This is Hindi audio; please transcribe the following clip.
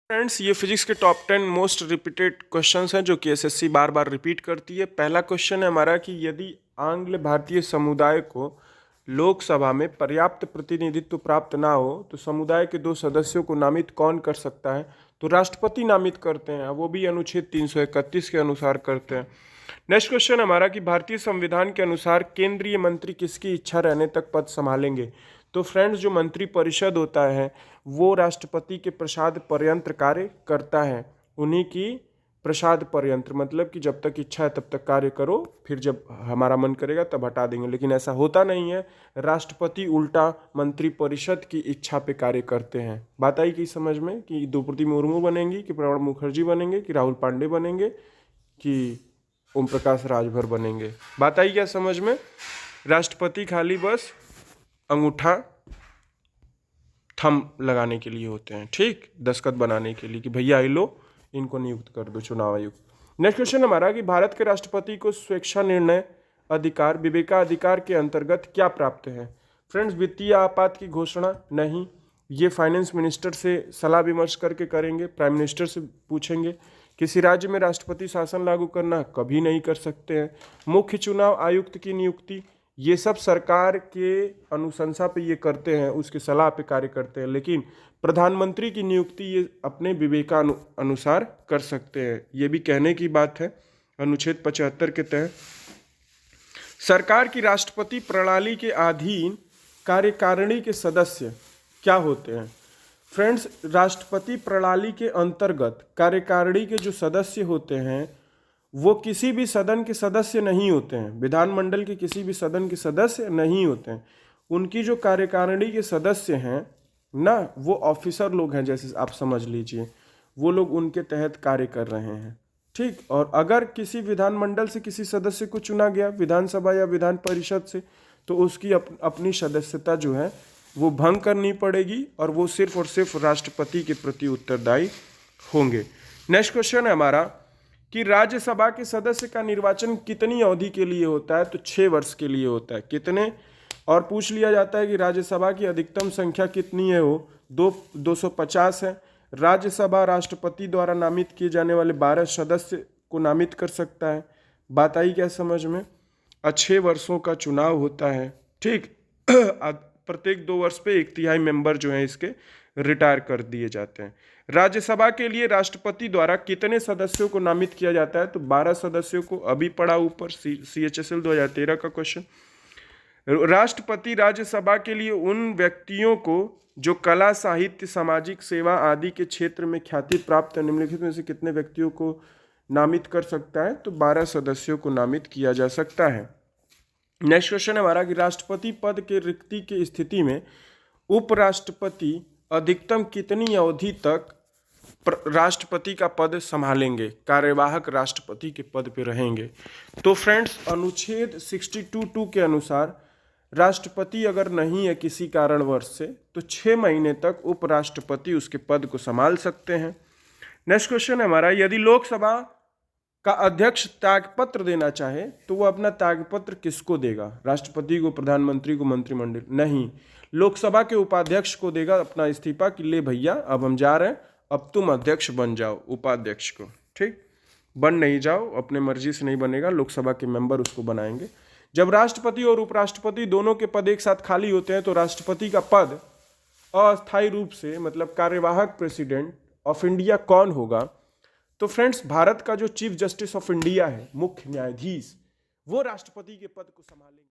फ्रेंड्स, ये फिजिक्स के टॉप 10 मोस्ट रिपीटेड क्वेश्चंस हैं जो कि एसएससी बार बार रिपीट करती है। पहला क्वेश्चन है हमारा कि यदि आंग्ल भारतीय समुदाय को लोकसभा में पर्याप्त प्रतिनिधित्व प्राप्त ना हो तो समुदाय के 2 सदस्यों को नामित कौन कर सकता है? तो राष्ट्रपति नामित करते हैं, वो भी अनुच्छेद 331 के अनुसार करते हैं। नेक्स्ट क्वेश्चन हमारा कि भारतीय संविधान के अनुसार केंद्रीय मंत्री किसकी इच्छा रहने तक पद संभालेंगे? तो फ्रेंड्स, जो मंत्री परिषद होता है वो राष्ट्रपति के प्रसाद पर्यंत कार्य करता है। उन्हीं की प्रसाद पर्यंत मतलब कि जब तक इच्छा है तब तक कार्य करो, फिर जब हमारा मन करेगा तब हटा देंगे, लेकिन ऐसा होता नहीं है। राष्ट्रपति उल्टा मंत्री परिषद की इच्छा पे कार्य करते हैं। बात आई कि समझ में कि द्रौपदी मुर्मू बनेंगी कि प्रणब मुखर्जी बनेंगे कि राहुल पांडे बनेंगे कि ओम प्रकाश राजभर बनेंगे? बात आई क्या समझ में? राष्ट्रपति खाली बस अंगूठा थंब लगाने के लिए होते हैं, ठीक, दस्तखत बनाने के लिए कि भैया लो इनको नियुक्त कर दो चुनाव आयुक्त। नेक्स्ट क्वेश्चन हमारा कि भारत के राष्ट्रपति को स्वेच्छा निर्णय अधिकार विवेकाधिकार के अंतर्गत क्या प्राप्त है? फ्रेंड्स, वित्तीय आपात की घोषणा नहीं, ये फाइनेंस मिनिस्टर से सलाह विमर्श करके करेंगे, प्राइम मिनिस्टर से पूछेंगे। किसी राज्य में राष्ट्रपति शासन लागू करना कभी नहीं कर सकते हैं। मुख्य चुनाव आयुक्त की नियुक्ति ये सब सरकार के अनुशंसा पे ये करते हैं, उसके सलाह पे कार्य करते हैं, लेकिन प्रधानमंत्री की नियुक्ति ये अपने विवेकानुसार कर सकते हैं। ये भी कहने की बात है अनुच्छेद 75 के तहत। सरकार की राष्ट्रपति प्रणाली के अधीन कार्यकारिणी के सदस्य क्या होते हैं? फ्रेंड्स, राष्ट्रपति प्रणाली के अंतर्गत कार्यकारिणी के जो सदस्य होते हैं वो किसी भी सदन के सदस्य नहीं होते हैं, विधानमंडल के किसी भी सदन के सदस्य नहीं होते हैं। उनकी जो कार्यकारिणी के सदस्य हैं ना, वो ऑफिसर लोग हैं, जैसे आप समझ लीजिए वो लोग उनके तहत कार्य कर रहे हैं, ठीक। और अगर किसी विधानमंडल से किसी सदस्य को चुना गया विधानसभा या विधान परिषद से, तो उसकी अपनी सदस्यता जो है वो भंग करनी पड़ेगी और वो सिर्फ और सिर्फ राष्ट्रपति के प्रति उत्तरदायी होंगे। नेक्स्ट क्वेश्चन है हमारा कि राज्यसभा के सदस्य का निर्वाचन कितनी अवधि के लिए होता है? तो 6 वर्ष के लिए होता है। कितने? और पूछ लिया जाता है कि राज्यसभा की अधिकतम संख्या कितनी है? वो 250 है। राज्यसभा राष्ट्रपति द्वारा नामित किए जाने वाले 12 सदस्य को नामित कर सकता है। बात आई क्या समझ में? 6 वर्षों का चुनाव होता है, ठीक। प्रत्येक 2 वर्ष पे 1/3 मेंबर जो हैं इसके रिटायर कर दिए जाते हैं। राज्यसभा के लिए राष्ट्रपति द्वारा कितने सदस्यों को नामित किया जाता है? तो 12 सदस्यों को। अभी पढ़ा ऊपर CHSL 2013 का क्वेश्चन। राष्ट्रपति राज्यसभा के लिए उन व्यक्तियों को जो कला, साहित्य, सामाजिक सेवा आदि के क्षेत्र में ख्याति प्राप्त निम्नलिखित में से कितने व्यक्तियों को नामित कर सकता है? तो 12 सदस्यों को नामित किया जा सकता है। नेक्स्ट क्वेश्चन है हमारा कि राष्ट्रपति पद के रिक्ति की स्थिति में उपराष्ट्रपति अधिकतम कितनी अवधि तक राष्ट्रपति का पद संभालेंगे, कार्यवाहक राष्ट्रपति के पद पे रहेंगे? तो फ्रेंड्स, अनुच्छेद 62(2) के अनुसार राष्ट्रपति अगर नहीं है किसी कारणवश से तो 6 महीने तक उपराष्ट्रपति उसके पद को संभाल सकते हैं। नेक्स्ट क्वेश्चन है हमारा, यदि लोकसभा का अध्यक्ष त्यागपत्र देना चाहे तो वो अपना त्यागपत्र किसको देगा? राष्ट्रपति को, प्रधानमंत्री को, मंत्रिमंडल? नहीं, लोकसभा के उपाध्यक्ष को देगा अपना इस्तीफा कि ले भैया अब हम जा रहे हैं, अब तुम अध्यक्ष बन जाओ, उपाध्यक्ष को, ठीक। बन नहीं जाओ, अपने मर्जी से नहीं बनेगा, लोकसभा के मेंबर उसको बनाएंगे। जब राष्ट्रपति और उपराष्ट्रपति दोनों के पद एक साथ खाली होते हैं तो राष्ट्रपति का पद अस्थायी रूप से मतलब कार्यवाहक प्रेसिडेंट ऑफ इंडिया कौन होगा? तो फ्रेंड्स, भारत का जो चीफ जस्टिस ऑफ इंडिया है, मुख्य न्यायाधीश, वो राष्ट्रपति के पद को संभालेंगे।